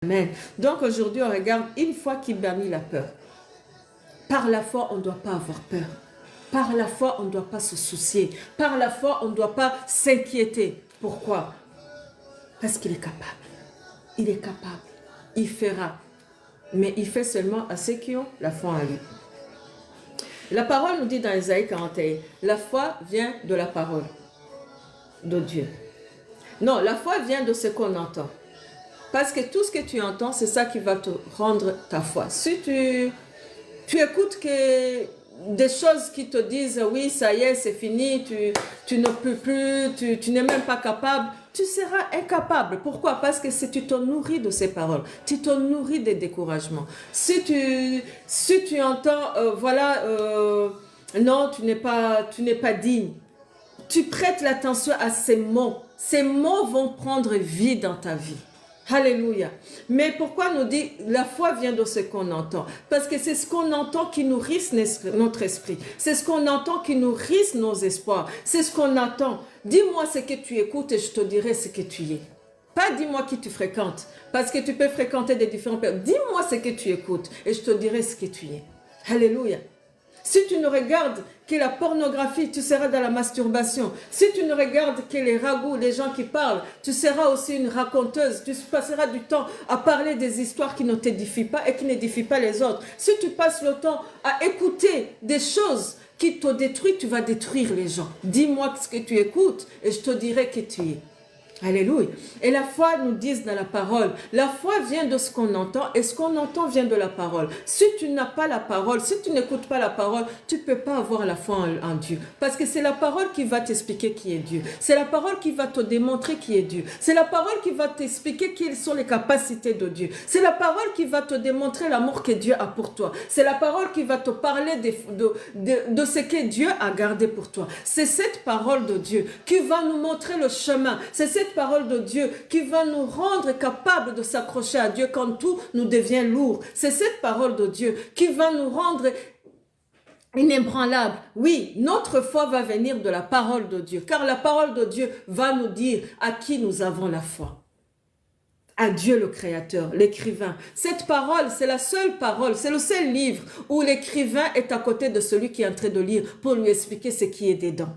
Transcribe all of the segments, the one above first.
Amen. Donc aujourd'hui, on regarde une foi qui bannit la peur. Par la foi, on ne doit pas avoir peur. Par la foi, on ne doit pas se soucier. Par la foi, on ne doit pas s'inquiéter. Pourquoi? Parce qu'il est capable. Il est capable. Il fera. Mais il fait seulement à ceux qui ont la foi en lui. La parole nous dit dans Isaïe 41, la foi vient de la parole de Dieu. Non, la foi vient de ce qu'on entend. Parce que tout ce que tu entends, c'est ça qui va te rendre ta foi. Si tu écoutes que des choses qui te disent, oui, ça y est, c'est fini, tu ne peux plus, tu n'es même pas capable, tu seras incapable. Pourquoi? Parce que si tu te nourris de ces paroles, tu te nourris des découragements. Si tu entends, non, tu n'es pas digne, tu prêtes l'attention à ces mots. Ces mots vont prendre vie dans ta vie. Alléluia. Mais pourquoi nous dit la foi vient de ce qu'on entend? Parce que c'est ce qu'on entend qui nourrisse notre esprit. C'est ce qu'on entend qui nourrisse nos espoirs. C'est ce qu'on entend. Dis-moi ce que tu écoutes et je te dirai ce que tu es. Pas dis-moi qui tu fréquentes. Parce que tu peux fréquenter des différents personnes. Dis-moi ce que tu écoutes et je te dirai ce que tu es. Alléluia. Si tu ne regardes que la pornographie, tu seras dans la masturbation. Si tu ne regardes que les ragots, les gens qui parlent, tu seras aussi une raconteuse. Tu passeras du temps à parler des histoires qui ne t'édifient pas et qui n'édifient pas les autres. Si tu passes le temps à écouter des choses qui te détruisent, tu vas détruire les gens. Dis-moi ce que tu écoutes et je te dirai qui tu es. Alléluia. Et la foi nous dit dans la parole. La foi vient de ce qu'on entend et ce qu'on entend vient de la parole. Si tu n'as pas la parole, si tu n'écoutes pas la parole, tu ne peux pas avoir la foi en Dieu. Parce que c'est la parole qui va t'expliquer qui est Dieu. C'est la parole qui va te démontrer qui est Dieu. C'est la parole qui va t'expliquer quelles sont les capacités de Dieu. C'est la parole qui va te démontrer l'amour que Dieu a pour toi. C'est la parole qui va te parler de ce que Dieu a gardé pour toi. C'est cette parole de Dieu qui va nous montrer le chemin. C'est cette parole de Dieu qui va nous rendre capables de s'accrocher à Dieu quand tout nous devient lourd. C'est cette parole de Dieu qui va nous rendre inébranlables. Oui, notre foi va venir de la parole de Dieu, car la parole de Dieu va nous dire à qui nous avons la foi. À Dieu le Créateur, l'écrivain. Cette parole, c'est la seule parole, c'est le seul livre où l'écrivain est à côté de celui qui est en train de lire pour lui expliquer ce qui est dedans.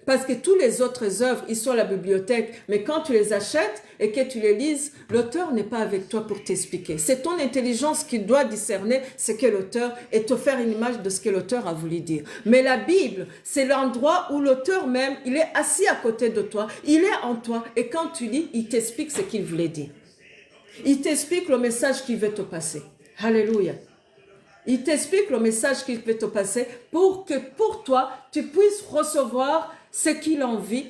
Parce que tous les autres œuvres, ils sont à la bibliothèque. Mais quand tu les achètes et que tu les lises, l'auteur n'est pas avec toi pour t'expliquer. C'est ton intelligence qui doit discerner ce qu'est l'auteur et te faire une image de ce que l'auteur a voulu dire. Mais la Bible, c'est l'endroit où l'auteur même, il est assis à côté de toi. Il est en toi. Et quand tu lis, il t'explique ce qu'il voulait dire. Il t'explique le message qu'il veut te passer. Alléluia. Il t'explique le message qu'il veut te passer pour que pour toi, tu puisses recevoir ce qu'il a envie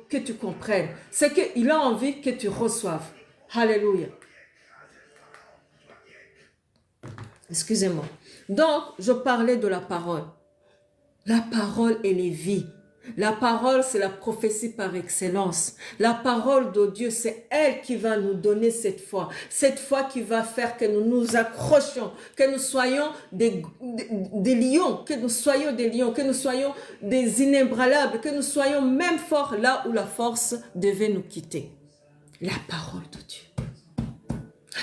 que tu comprennes, ce qu'il a envie que tu reçoives. Alléluia. Excusez-moi. Donc, je parlais de la parole. La parole, elle est vie. La parole, c'est la prophétie par excellence. La parole de Dieu, c'est elle qui va nous donner cette foi. Cette foi qui va faire que nous nous accrochions, que nous soyons des lions, que nous soyons des lions, que nous soyons des inébranlables, que nous soyons même forts là où la force devait nous quitter. La parole de Dieu.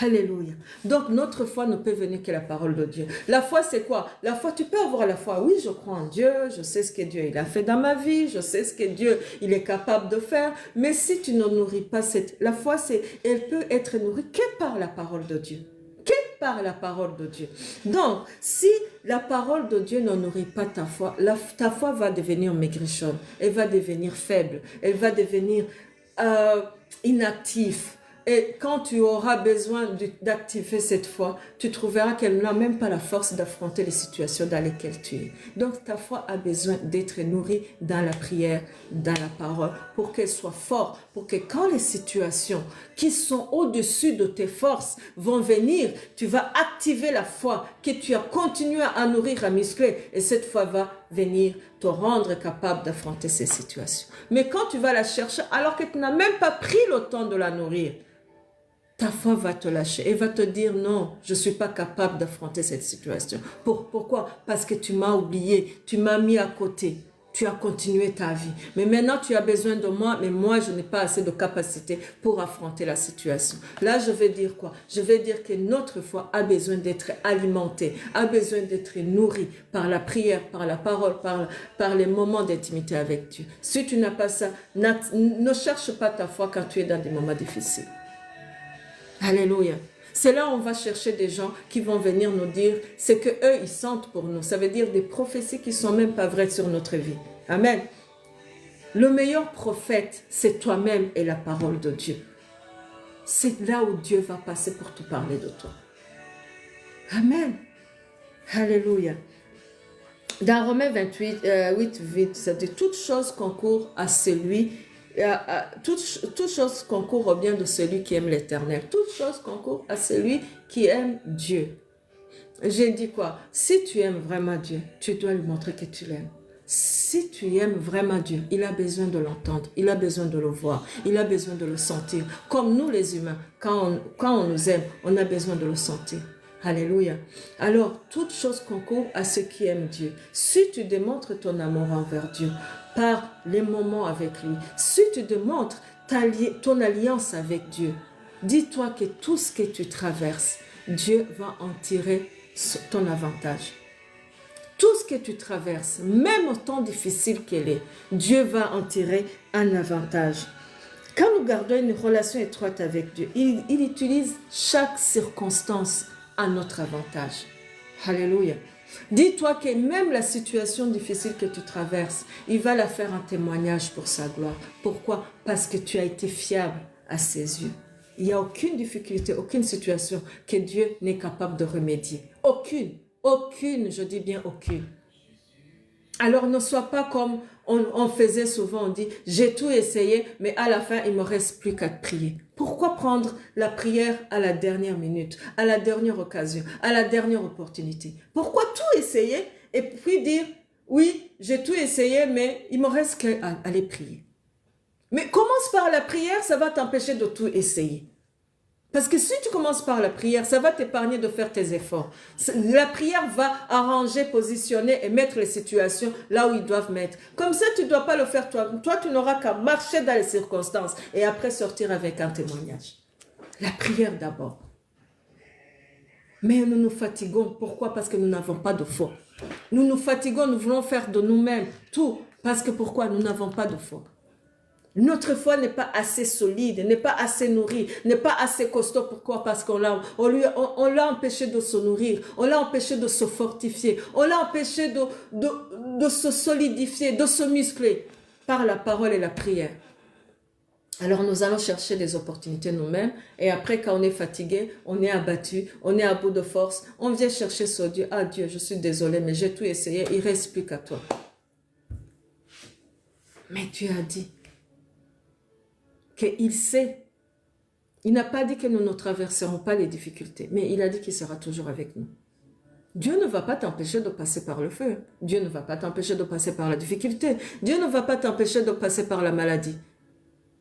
Alléluia. Donc, notre foi ne peut venir que la parole de Dieu. La foi, c'est quoi? La foi, tu peux avoir la foi. Oui, je crois en Dieu, je sais ce que Dieu il a fait dans ma vie, je sais ce que Dieu il est capable de faire. Mais si tu ne nourris pas la foi, elle peut être nourrie que par la parole de Dieu. Que par la parole de Dieu. Donc, si la parole de Dieu ne nourrit pas ta foi, ta foi va devenir maigrichonne. Elle va devenir faible. Elle va devenir inactive. Et quand tu auras besoin d'activer cette foi, tu trouveras qu'elle n'a même pas la force d'affronter les situations dans lesquelles tu es. Donc ta foi a besoin d'être nourrie dans la prière, dans la parole, pour qu'elle soit forte, pour que quand les situations qui sont au-dessus de tes forces vont venir, tu vas activer la foi que tu as continué à nourrir, à muscler, et cette foi va venir te rendre capable d'affronter ces situations. Mais quand tu vas la chercher, alors que tu n'as même pas pris le temps de la nourrir, ta foi va te lâcher et va te dire non, je ne suis pas capable d'affronter cette situation. Pourquoi? Parce que tu m'as oublié, tu m'as mis à côté. Tu as continué ta vie. Mais maintenant, tu as besoin de moi, mais moi, je n'ai pas assez de capacité pour affronter la situation. Là, je vais dire quoi? Je vais dire que notre foi a besoin d'être alimentée, a besoin d'être nourrie par la prière, par la parole, par les moments d'intimité avec Dieu. Si tu n'as pas ça, ne cherche pas ta foi quand tu es dans des moments difficiles. Alléluia. C'est là où on va chercher des gens qui vont venir nous dire ce que eux ils sentent pour nous. Ça veut dire des prophéties qui ne sont même pas vraies sur notre vie. Amen. Le meilleur prophète, c'est toi-même et la parole de Dieu. C'est là où Dieu va passer pour te parler de toi. Amen. Alléluia. Dans Romains 8, ça dit toute chose concourt à celui toute chose concourt au bien de celui qui aime l'Éternel. Toute chose concourt à celui qui aime Dieu. J'ai dit quoi? Si tu aimes vraiment Dieu, tu dois lui montrer que tu l'aimes. Si tu aimes vraiment Dieu, il a besoin de l'entendre, il a besoin de le voir, il a besoin de le sentir. Comme nous les humains, quand on nous aime, on a besoin de le sentir. Alléluia. Alors, toute chose concourt à ceux qui aiment Dieu. Si tu démontres ton amour envers Dieu par les moments avec lui, si tu démontres ton alliance avec Dieu, dis-toi que tout ce que tu traverses, Dieu va en tirer ton avantage. Tout ce que tu traverses, même autant difficile qu'elle est, Dieu va en tirer un avantage. Quand nous gardons une relation étroite avec Dieu, il utilise chaque circonstance à notre avantage. Alléluia. Dis-toi que même la situation difficile que tu traverses, il va la faire un témoignage pour sa gloire. Pourquoi? Parce que tu as été fiable à ses yeux. Il n'y a aucune difficulté, aucune situation que Dieu n'est capable de remédier. Aucune, je dis bien aucune. Alors ne sois pas comme on faisait souvent, on dit « j'ai tout essayé, mais à la fin, il ne me reste plus qu'à prier ». Pourquoi prendre la prière à la dernière minute, à la dernière occasion, à la dernière opportunité? Pourquoi tout essayer et puis dire « oui, j'ai tout essayé, mais il me reste qu'à aller prier ». Mais commence par la prière, ça va t'empêcher de tout essayer. Parce que si tu commences par la prière, ça va t'épargner de faire tes efforts. La prière va arranger, positionner et mettre les situations là où ils doivent mettre. Comme ça, tu ne dois pas le faire toi. Toi, tu n'auras qu'à marcher dans les circonstances et après sortir avec un témoignage. La prière d'abord. Mais nous nous fatiguons. Pourquoi? Parce que nous n'avons pas de foi. Nous nous fatiguons, nous voulons faire de nous-mêmes tout. Parce que pourquoi? Nous n'avons pas de foi. Notre foi n'est pas assez solide, n'est pas assez nourrie, n'est pas assez costaud. Pourquoi? Parce qu'on l'a empêché de se nourrir, on l'a empêché de se fortifier, on l'a empêché de se solidifier, de se muscler par la parole et la prière. Alors nous allons chercher des opportunités nous-mêmes et après quand on est fatigué, on est abattu, on est à bout de force, on vient chercher ce Dieu. Ah Dieu, je suis désolé, mais j'ai tout essayé, il ne reste plus qu'à toi. Mais Dieu a dit qu'il sait. Il n'a pas dit que nous ne traverserons pas les difficultés, mais il a dit qu'il sera toujours avec nous. Dieu ne va pas t'empêcher de passer par le feu. Dieu ne va pas t'empêcher de passer par la difficulté. Dieu ne va pas t'empêcher de passer par la maladie.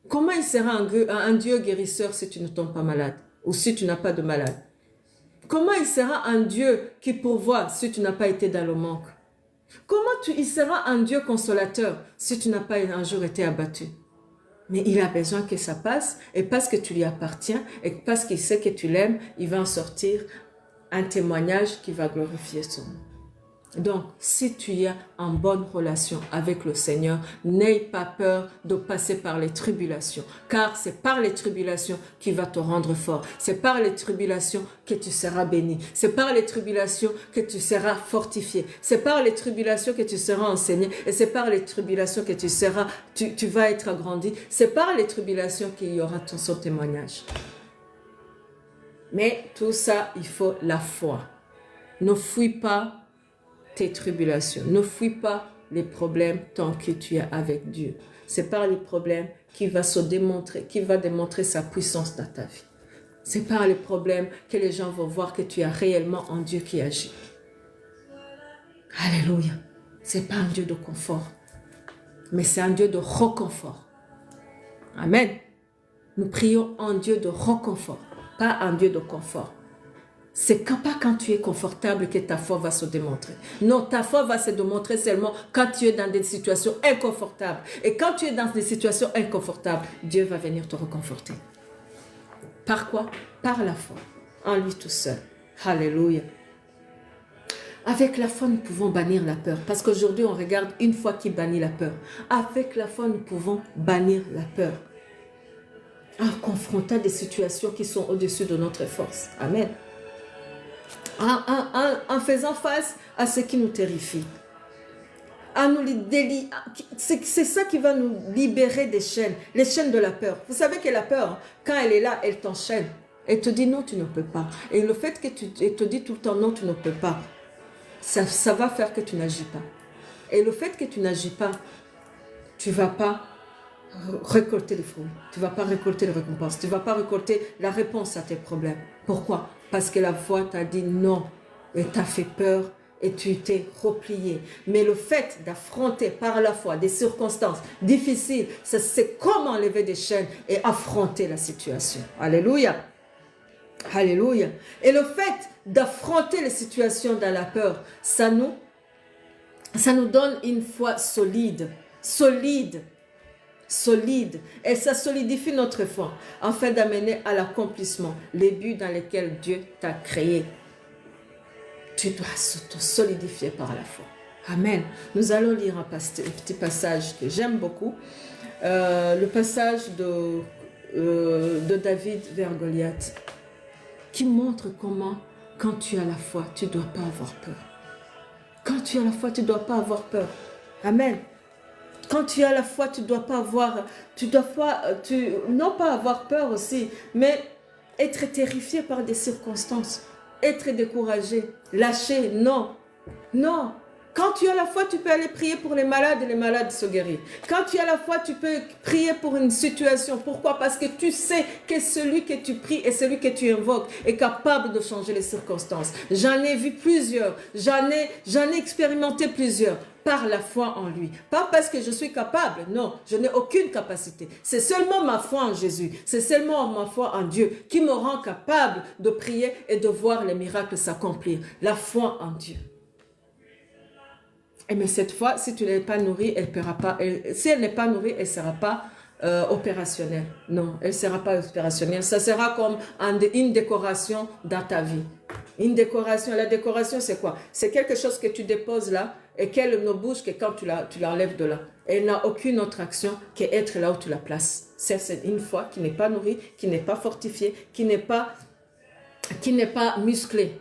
Comment il sera un Dieu guérisseur si tu ne tombes pas malade ou si tu n'as pas de malade? Comment il sera un Dieu qui pourvoit si tu n'as pas été dans le manque? Comment il sera un Dieu consolateur si tu n'as pas un jour été abattu? Mais il a besoin que ça passe et parce que tu lui appartiens et parce qu'il sait que tu l'aimes, il va en sortir un témoignage qui va glorifier son nom. Donc, si tu as en bonne relation avec le Seigneur, n'aie pas peur de passer par les tribulations, car c'est par les tribulations qui va te rendre fort. C'est par les tribulations que tu seras béni. C'est par les tribulations que tu seras fortifié. C'est par les tribulations que tu seras enseigné. Et c'est par les tribulations que tu vas être agrandi. C'est par les tribulations qu'il y aura son témoignage. Mais tout ça, il faut la foi. Ne fuis pas tes tribulations. Ne fuis pas les problèmes tant que tu es avec Dieu. C'est par les problèmes qu'il va démontrer sa puissance dans ta vie. C'est par les problèmes que les gens vont voir que tu es réellement un Dieu qui agit. Alléluia. C'est pas un Dieu de confort, mais c'est un Dieu de reconfort. Amen. Nous prions un Dieu de reconfort, pas un Dieu de confort. C'est pas quand tu es confortable que ta foi va se démontrer. Non, ta foi va se démontrer seulement quand tu es dans des situations inconfortables. Et quand tu es dans des situations inconfortables, Dieu va venir te reconforter. Par quoi? Par la foi, en lui tout seul. Alléluia. Avec la foi, nous pouvons bannir la peur. Parce qu'aujourd'hui, on regarde une foi qui bannit la peur. Avec la foi, nous pouvons bannir la peur. En confrontant des situations qui sont au-dessus de notre force. Amen. En faisant face à ce qui nous terrifie. C'est ça qui va nous libérer des chaînes. Les chaînes de la peur. Vous savez que la peur, quand elle est là, elle t'enchaîne. Elle te dit non, tu ne peux pas. Et le fait que elle te dit tout le temps non, tu ne peux pas. Ça va faire que tu n'agis pas. Et le fait que tu n'agis pas, tu ne vas pas récolter les fruits. Tu ne vas pas récolter les récompenses. Tu ne vas pas récolter la réponse à tes problèmes. Pourquoi? Parce que la foi t'a dit non. Et t'a fait peur et tu t'es replié. Mais le fait d'affronter par la foi des circonstances difficiles, c'est comment enlever des chaînes et affronter la situation. Alléluia. Alléluia. Et le fait d'affronter les situations dans la peur, ça nous donne une foi solide. Et ça solidifie notre foi afin d'amener à l'accomplissement les buts dans lesquels Dieu t'a créé. Tu dois te solidifier par la foi. Amen. Nous allons lire un petit passage que j'aime beaucoup. Le passage de David vers Goliath, qui montre comment, quand tu as la foi, tu ne dois pas avoir peur. Quand tu as la foi, tu ne dois pas avoir peur. Amen. Quand tu as la foi, tu ne dois pas avoir, non pas avoir peur aussi, mais être terrifié par des circonstances, être découragé, lâcher, non, non. Quand tu as la foi, tu peux aller prier pour les malades et les malades se guérir. Quand tu as la foi, tu peux prier pour une situation. Pourquoi? Parce que tu sais que celui que tu pries et celui que tu invoques est capable de changer les circonstances. J'en ai vu plusieurs, j'en ai expérimenté plusieurs par la foi en lui. Pas parce que je suis capable, non, je n'ai aucune capacité. C'est seulement ma foi en Jésus, c'est seulement ma foi en Dieu qui me rend capable de prier et de voir les miracles s'accomplir. La foi en Dieu. Mais cette fois, si tu n'es pas nourri, elle ne paiera pas. Si elle n'est pas nourrie, elle ne sera pas opérationnelle. Non, elle ne sera pas opérationnelle. Ça sera comme une décoration dans ta vie. Une décoration. La décoration, c'est quoi? C'est quelque chose que tu déposes là et qu'elle ne bouge que quand tu l'enlèves de là. Elle n'a aucune autre action qu'être là où tu la places. C'est une foi qui n'est pas nourrie, qui n'est pas fortifiée, qui n'est pas musclée.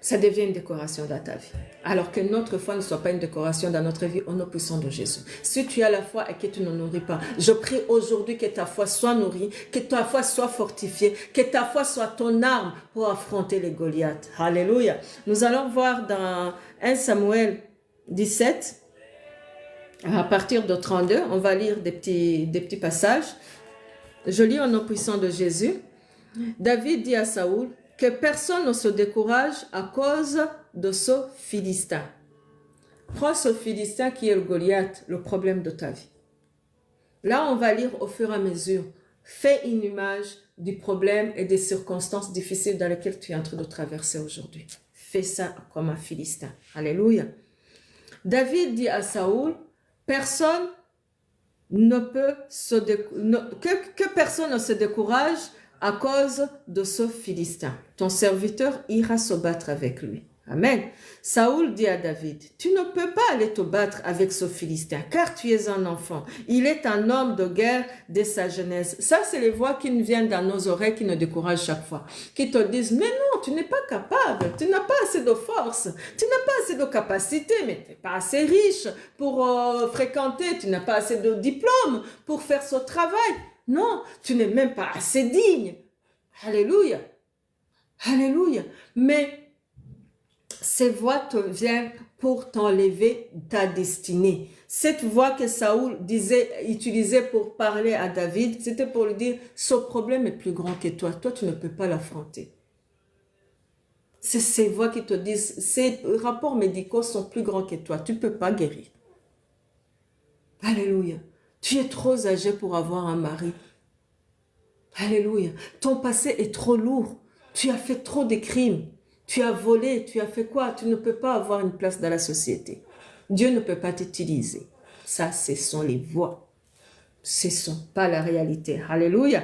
Ça devient une décoration dans ta vie. Alors que notre foi ne soit pas une décoration dans notre vie au nom puissant de Jésus. Si tu as la foi et que tu ne nourris pas, je prie aujourd'hui que ta foi soit nourrie, que ta foi soit fortifiée, que ta foi soit ton arme pour affronter les Goliaths. Alléluia. Nous allons voir dans 1 Samuel 17, à partir de 32, on va lire des petits passages. Je lis au nom puissant de Jésus. David dit à Saoul, que personne ne se décourage à cause de ce Philistin. Prends ce Philistin qui est le Goliath, le problème de ta vie. Là, on va lire au fur et à mesure. Fais une image du problème et des circonstances difficiles dans lesquelles tu es en train de traverser aujourd'hui. Fais ça comme un Philistin. Alléluia. David dit à Saoul, personne ne peut que personne ne se décourage à cause de ce Philistin. Ton serviteur ira se battre avec lui. Amen. Saoul dit à David, tu ne peux pas aller te battre avec ce Philistin, car tu es un enfant. Il est un homme de guerre dès sa jeunesse. Ça, c'est les voix qui nous viennent dans nos oreilles, qui nous découragent chaque fois. Qui te disent, mais non, tu n'es pas capable, tu n'as pas assez de force, tu n'as pas assez de capacité, mais tu n'es pas assez riche pour fréquenter, tu n'as pas assez de diplôme pour faire ce travail. Non, tu n'es même pas assez digne. Alléluia. Alléluia. Mais ces voix te viennent pour t'enlever ta destinée. Cette voix que Saoul utilisait pour parler à David, c'était pour lui dire, ce problème est plus grand que toi. Toi, tu ne peux pas l'affronter. C'est ces voix qui te disent, ces rapports médicaux sont plus grands que toi. Tu ne peux pas guérir. Alléluia. Tu es trop âgé pour avoir un mari. Alléluia. Ton passé est trop lourd. Tu as fait trop de crimes. Tu as volé, tu as fait quoi? Tu ne peux pas avoir une place dans la société. Dieu ne peut pas t'utiliser. Ça, ce sont les voies. Ce ne sont pas la réalité. Alléluia.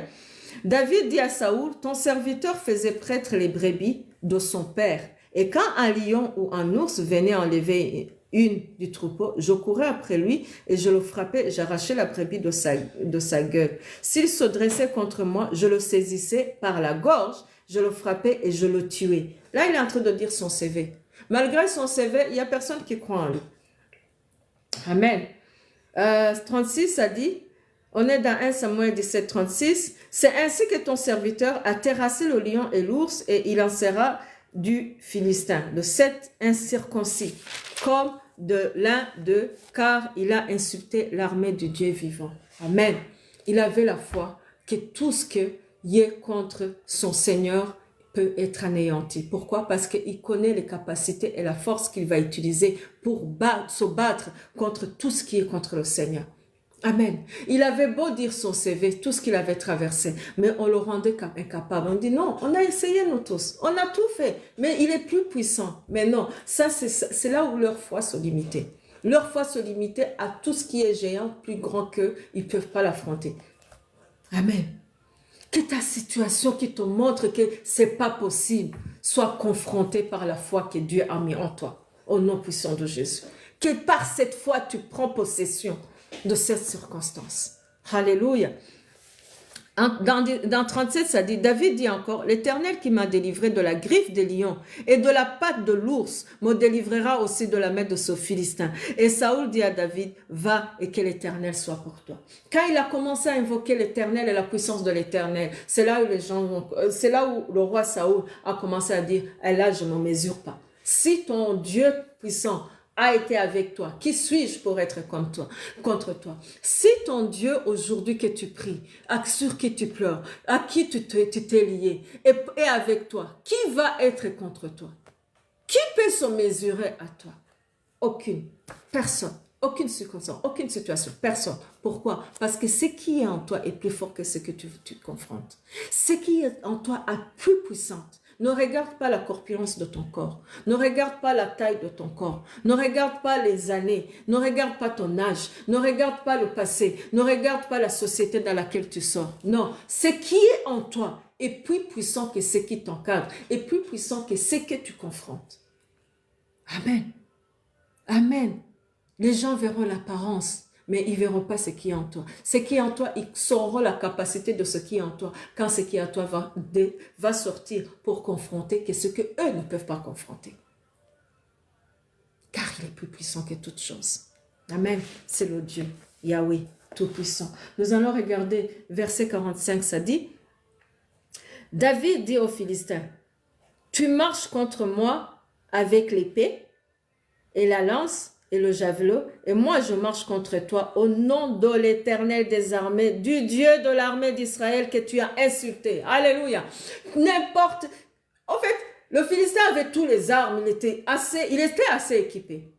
David dit à Saoul, ton serviteur faisait prêtre les brebis de son père. Et quand un lion ou un ours venait enlever une du troupeau, je courais après lui et je le frappais, j'arrachais la brebis de sa gueule. S'il se dressait contre moi, je le saisissais par la gorge, je le frappais et je le tuais. Là, il est en train de dire son CV. Malgré son CV, il n'y a personne qui croit en lui. Amen. 36, ça dit, on est dans 1 Samuel 17, 36. C'est ainsi que ton serviteur a terrassé le lion et l'ours et il en sera du Philistin, de cet incirconcis, comme de l'un d'eux, car il a insulté l'armée du Dieu vivant. Amen. Il avait la foi que tout ce qui est contre son Seigneur peut être anéanti. Pourquoi? Parce qu'il connaît les capacités et la force qu'il va utiliser pour se battre contre tout ce qui est contre le Seigneur. Amen. Il avait beau dire son CV, tout ce qu'il avait traversé, mais on le rendait incapable. On dit non, on a essayé nous tous, on a tout fait, mais il est plus puissant. Mais non, ça c'est là où leur foi se limitait. Leur foi se limitait à tout ce qui est géant, plus grand qu'eux, ils ne peuvent pas l'affronter. Amen. Que ta situation qui te montre que ce n'est pas possible soit confrontée par la foi que Dieu a mis en toi, au nom puissant de Jésus. Que par cette foi, tu prends possession de cette circonstance. Alléluia. Dans 37, ça dit, David dit encore, l'Éternel qui m'a délivré de la griffe des lions et de la patte de l'ours me délivrera aussi de la main de ce Philistin. Et Saoul dit à David, va et que l'Éternel soit pour toi. Quand il a commencé à invoquer l'Éternel et la puissance de l'Éternel, c'est là où le roi Saoul a commencé à dire, là je ne mesure pas. Si ton Dieu puissant a été avec toi, qui suis-je pour être comme toi, contre toi? Si ton Dieu aujourd'hui que tu pries, sur qui tu pleures, à qui tu t'es lié, est avec toi, qui va être contre toi? Qui peut se mesurer à toi? Aucune, personne, aucune circonstance, aucune situation, personne. Pourquoi? Parce que ce qui est en toi est plus fort que ce que tu confrontes. Ce qui est en toi est plus puissante. Ne regarde pas la corpulence de ton corps. Ne regarde pas la taille de ton corps. Ne regarde pas les années. Ne regarde pas ton âge. Ne regarde pas le passé. Ne regarde pas la société dans laquelle tu sors. Non, ce qui est en toi est plus puissant que ce qui t'encadre, est plus puissant que ce que tu confrontes. Amen. Amen. Les gens verront l'apparence, mais ils ne verront pas ce qui est en toi. Ce qui est en toi, ils sauront la capacité de ce qui est en toi quand ce qui est en toi va sortir pour confronter que ce qu'eux ne peuvent pas confronter. Car il est plus puissant que toute chose. Amen. C'est le Dieu, Yahweh, tout-puissant. Nous allons regarder verset 45, ça dit, David dit aux Philistins, tu marches contre moi avec l'épée et la lance et le javelot, et moi je marche contre toi au nom de l'Éternel des armées, du Dieu de l'armée d'Israël que tu as insulté. Alléluia. N'importe... En fait, le Philistin avait tous les armes, il était assez équipé.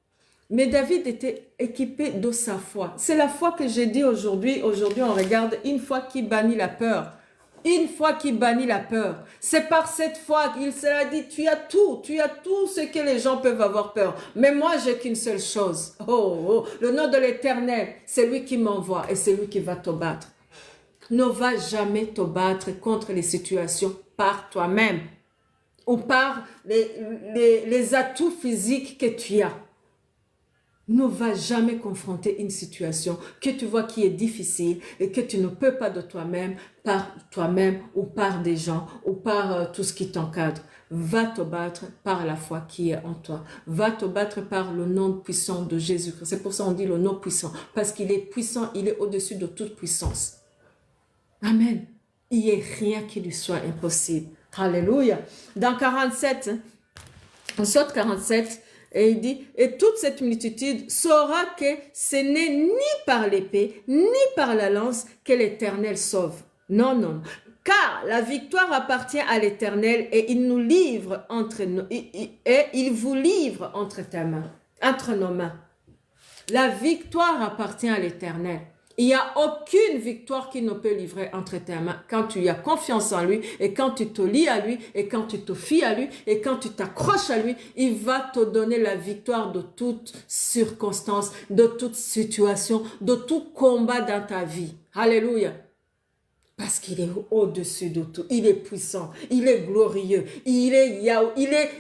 Mais David était équipé de sa foi. C'est la foi que j'ai dit aujourd'hui. Aujourd'hui, on regarde une foi qui bannit la peur. Une foi qui bannit la peur. C'est par cette foi qu'il s'est dit, tu as tout ce que les gens peuvent avoir peur. Mais moi, j'ai qu'une seule chose. Le nom de l'Éternel, c'est lui qui m'envoie et c'est lui qui va te battre. Ne va jamais te battre contre les situations par toi-même ou par les atouts physiques que tu as. Ne va jamais confronter une situation que tu vois qui est difficile et que tu ne peux pas de toi-même, par toi-même ou par des gens ou par tout ce qui t'encadre. Va te battre par la foi qui est en toi. Va te battre par le nom puissant de Jésus-Christ. C'est pour ça qu'on dit le nom puissant. Parce qu'il est puissant, il est au-dessus de toute puissance. Amen. Il n'y a rien qui lui soit impossible. Alléluia. Dans 47, on saute 47, et il dit, et toute cette multitude saura que ce n'est ni par l'épée, ni par la lance que l'Éternel sauve. Non, non. Car la victoire appartient à l'Éternel et il nous livre il vous livre entre tes mains, entre nos mains. La victoire appartient à l'Éternel. Il n'y a aucune victoire qui ne peut livrer entre tes mains quand tu as confiance en lui et quand tu te lies à lui et quand tu te fies à lui et quand tu t'accroches à lui, il va te donner la victoire de toute circonstance, de toute situation, de tout combat dans ta vie. Alléluia. Parce qu'il est au-dessus de tout. Il est puissant. Il est glorieux. Il est Yahweh.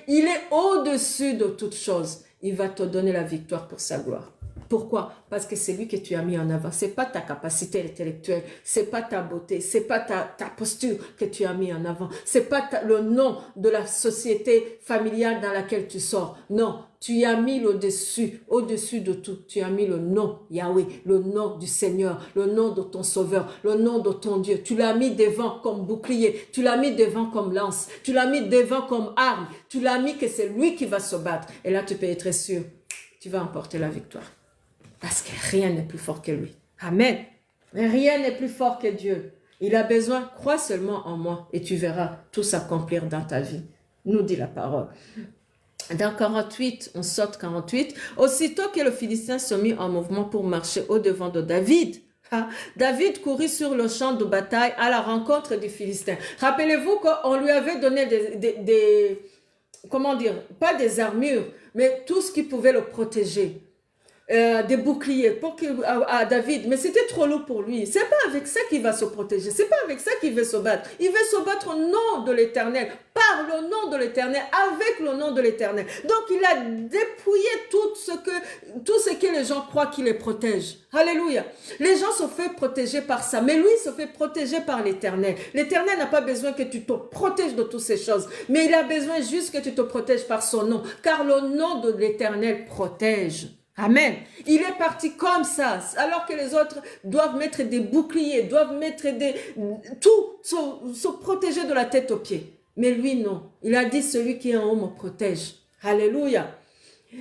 Il est au-dessus de toutes choses. Il va te donner la victoire pour sa gloire. Pourquoi? Parce que c'est lui que tu as mis en avant. C'est pas ta capacité intellectuelle, c'est pas ta beauté, c'est pas ta posture que tu as mis en avant. C'est pas le nom de la société familiale dans laquelle tu sors. Non, tu as mis au-dessus de tout. Tu as mis le nom Yahweh, le nom du Seigneur, le nom de ton Sauveur, le nom de ton Dieu. Tu l'as mis devant comme bouclier, tu l'as mis devant comme lance, tu l'as mis devant comme arme. Tu l'as mis que c'est lui qui va se battre. Et là, tu peux être sûr, tu vas emporter la victoire. Parce que rien n'est plus fort que lui. Amen. Mais rien n'est plus fort que Dieu. Il a besoin, crois seulement en moi et tu verras tout s'accomplir dans ta vie. Nous dit la parole. Dans 48, on saute 48. Aussitôt que le Philistin se mit en mouvement pour marcher au-devant de David, David courut sur le champ de bataille à la rencontre du Philistin. Rappelez-vous qu'on lui avait donné comment dire, pas des armures, mais tout ce qui pouvait le protéger. Des boucliers pour à David, mais c'était trop lourd pour lui. C'est pas avec ça qu'il va se protéger, c'est pas avec ça qu'il veut se battre. Il veut se battre au nom de l'Éternel, par le nom de l'Éternel, avec le nom de l'Éternel. Donc il a dépouillé tout ce que les gens croient qu'il les protège. Alléluia. Les gens se font protéger par ça, mais lui se fait protéger par l'Éternel. L'Éternel n'a pas besoin que tu te protèges de toutes ces choses, mais il a besoin juste que tu te protèges par son nom, car le nom de l'Éternel protège. Amen. Il est parti comme ça, alors que les autres doivent mettre des boucliers, doivent mettre se protéger de la tête aux pieds. Mais lui, non. Il a dit, celui qui est en haut me protège. Alléluia.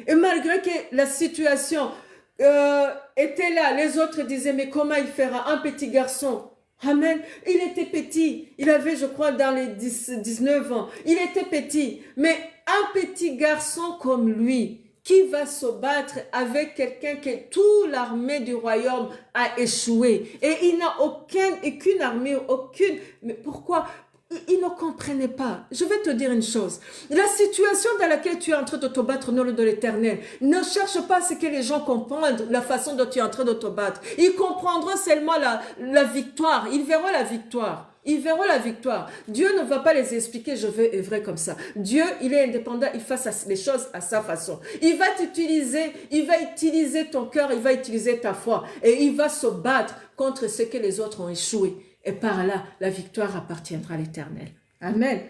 Et malgré que la situation était là, les autres disaient, mais comment il fera un petit garçon? Amen. Il était petit. Il avait, je crois, dans les 19 ans. Il était petit. Mais un petit garçon comme lui, qui va se battre avec quelqu'un que toute l'armée du royaume a échoué. Et il n'a aucune armure, aucune... Mais pourquoi? Il ne comprenait pas. Je vais te dire une chose. La situation dans laquelle tu es en train de te battre au nom de l'Éternel, ne cherche pas ce que les gens comprennent, la façon dont tu es en train de te battre. Ils comprendront seulement la victoire. Ils verront la victoire. Ils verront la victoire. Dieu ne va pas les expliquer, je veux œuvrer comme ça. Dieu, il est indépendant, il fait les choses à sa façon. Il va utiliser ton cœur, il va utiliser ta foi. Et il va se battre contre ce que les autres ont échoué. Et par là, la victoire appartiendra à l'Éternel. Amen.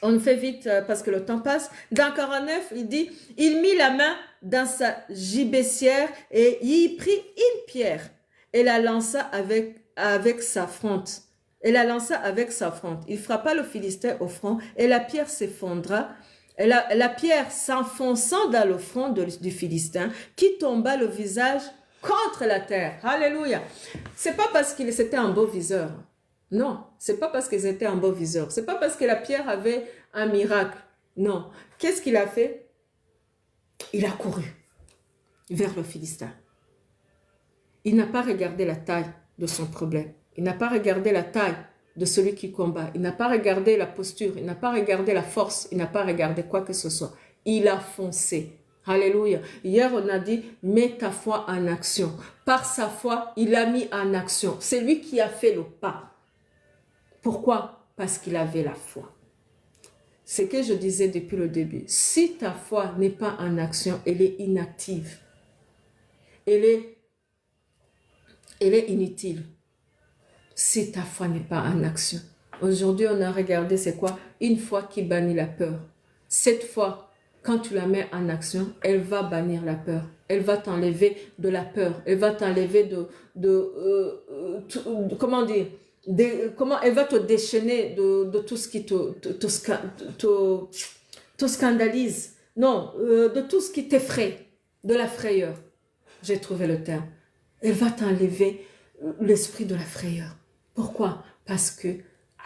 On fait vite parce que le temps passe. Dans 49, il dit, il mit la main dans sa gibecière et il y prit une pierre et la lança avec sa fronte. Il frappa le Philistin au front et la pierre s'effondra. La pierre s'enfonçant dans le front du Philistin qui tomba le visage contre la terre. Alléluia. C'est pas parce qu'il était un beau viseur. Non, c'est pas parce qu'ils étaient un beau viseur. C'est pas parce que la pierre avait un miracle. Non. Qu'est-ce qu'il a fait? Il a couru vers le Philistin. Il n'a pas regardé la taille de son problème. Il n'a pas regardé la taille de celui qui combat. Il n'a pas regardé la posture. Il n'a pas regardé la force. Il n'a pas regardé quoi que ce soit. Il a foncé. Alléluia. Hier, on a dit, mets ta foi en action. Par sa foi, il a mis en action. C'est lui qui a fait le pas. Pourquoi? Parce qu'il avait la foi. C'est ce que je disais depuis le début. Si ta foi n'est pas en action, elle est inactive. Elle est inutile. Si ta foi n'est pas en action. Aujourd'hui, on a regardé, c'est quoi? Une foi qui bannit la peur. Cette foi, quand tu la mets en action, elle va bannir la peur. Elle va t'enlever de la peur. Elle va t'enlever comment dire? Elle va te déchaîner de tout ce qui te scandalise. Non, de tout ce qui t'effraie. De la frayeur. J'ai trouvé le terme. Elle va t'enlever l'esprit de la frayeur. Pourquoi? Parce que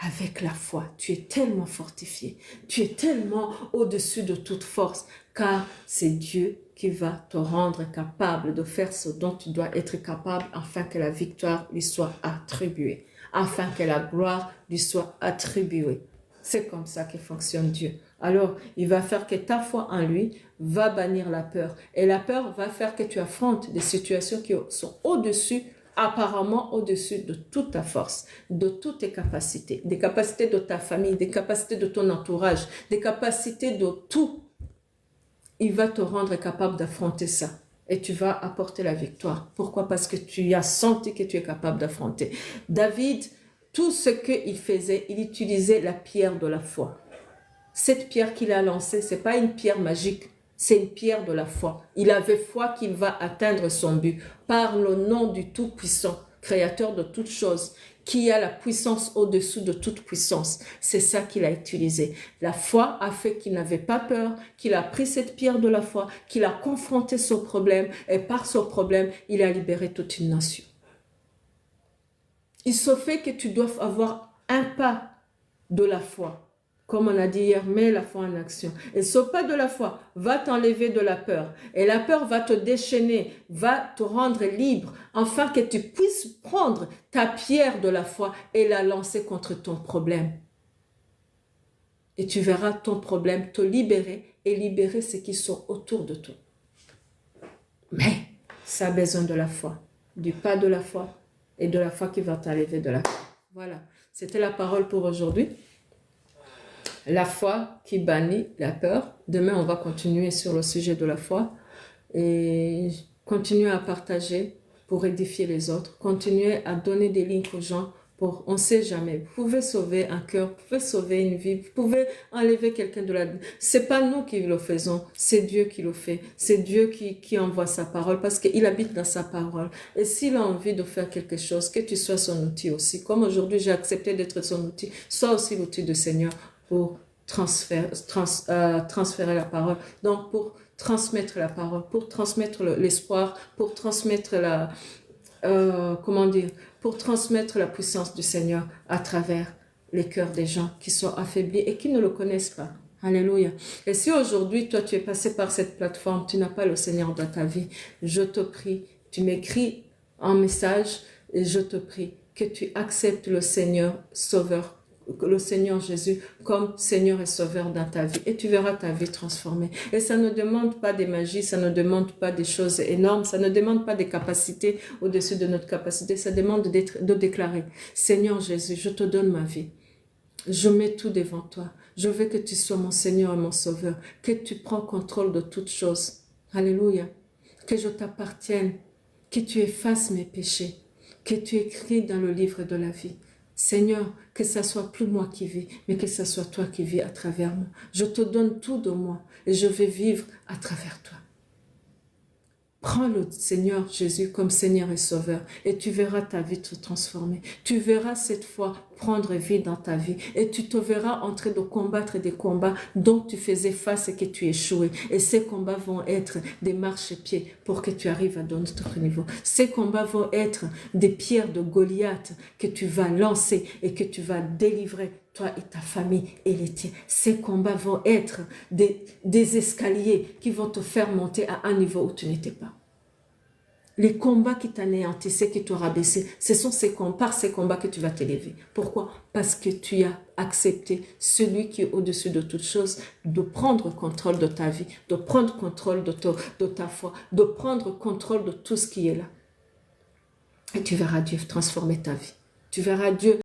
avec la foi, tu es tellement fortifié, tu es tellement au-dessus de toute force, car c'est Dieu qui va te rendre capable de faire ce dont tu dois être capable afin que la victoire lui soit attribuée, afin que la gloire lui soit attribuée. C'est comme ça que fonctionne Dieu. Alors, il va faire que ta foi en lui va bannir la peur. Et la peur va faire que tu affrontes des situations qui sont au-dessus, apparemment au-dessus de toute ta force, de toutes tes capacités, des capacités de ta famille, des capacités de ton entourage, des capacités de tout. Il va te rendre capable d'affronter ça. Et tu vas apporter la victoire. Pourquoi? Parce que tu as senti que tu es capable d'affronter. David, tout ce qu'il faisait, il utilisait la pierre de la foi. Cette pierre qu'il a lancée, ce n'est pas une pierre magique, c'est une pierre de la foi. Il avait foi qu'il va atteindre son but par le nom du Tout-Puissant, créateur de toutes choses, qui a la puissance au-dessous de toute puissance. C'est ça qu'il a utilisé. La foi a fait qu'il n'avait pas peur, qu'il a pris cette pierre de la foi, qu'il a confronté son problème et par son problème, il a libéré toute une nation. Il se fait que tu dois avoir un pas de la foi. Comme on a dit hier, mets la foi en action. Et ce pas de la foi va t'enlever de la peur. Et la peur va te déchaîner, va te rendre libre, afin que tu puisses prendre ta pierre de la foi et la lancer contre ton problème. Et tu verras ton problème te libérer et libérer ceux qui sont autour de toi. Mais ça a besoin de la foi, du pas de la foi et de la foi qui va t'enlever de la foi. Voilà, c'était la parole pour aujourd'hui. La foi qui bannit la peur. Demain, on va continuer sur le sujet de la foi et continuer à partager pour édifier les autres. Continuer à donner des lignes aux gens pour, on ne sait jamais. Vous pouvez sauver un cœur, vous pouvez sauver une vie, vous pouvez enlever quelqu'un de la... C'est pas nous qui le faisons, c'est Dieu qui le fait. C'est Dieu qui envoie sa parole parce qu'il habite dans sa parole. Et s'il a envie de faire quelque chose, que tu sois son outil aussi. Comme aujourd'hui, j'ai accepté d'être son outil, sois aussi l'outil du Seigneur pour transférer la parole, donc pour transmettre la parole, pour transmettre l'espoir, pour transmettre pour transmettre la puissance du Seigneur à travers les cœurs des gens qui sont affaiblis et qui ne le connaissent pas. Alléluia. Et si aujourd'hui, toi, tu es passé par cette plateforme, tu n'as pas le Seigneur dans ta vie, je te prie, tu m'écris un message et je te prie que tu acceptes le Seigneur Sauveur, le Seigneur Jésus comme Seigneur et Sauveur dans ta vie et tu verras ta vie transformée. Et ça ne demande pas des magies, ça ne demande pas des choses énormes, ça ne demande pas des capacités au-dessus de notre capacité, ça demande de déclarer: Seigneur Jésus, je te donne ma vie. Je mets tout devant toi. Je veux que tu sois mon Seigneur et mon Sauveur, que tu prends contrôle de toutes choses. Alléluia. Que je t'appartienne, que tu effaces mes péchés, que tu écris dans le livre de la vie. Seigneur, que ce soit plus moi qui vis, mais que ce soit toi qui vis à travers moi. Je te donne tout de moi et je vais vivre à travers toi. Prends le Seigneur Jésus comme Seigneur et Sauveur et tu verras ta vie te transformer. Tu verras cette fois prendre vie dans ta vie et tu te verras en train de combattre des combats dont tu faisais face et que tu échouais. Et ces combats vont être des marchepieds pour que tu arrives à d'autres niveaux. Ces combats vont être des pierres de Goliath que tu vas lancer et que tu vas délivrer toi et ta famille et les tiens. Ces combats vont être des escaliers qui vont te faire monter à un niveau où tu n'étais pas. Les combats qui t'anéantissaient, qui t'ont rabaissé, ce sont par ces combats que tu vas t'élever. Pourquoi? Parce que tu as accepté celui qui est au-dessus de toutes choses, de prendre contrôle de ta vie, de prendre contrôle de ta foi, de prendre contrôle de tout ce qui est là. Et tu verras Dieu transformer ta vie. Tu verras Dieu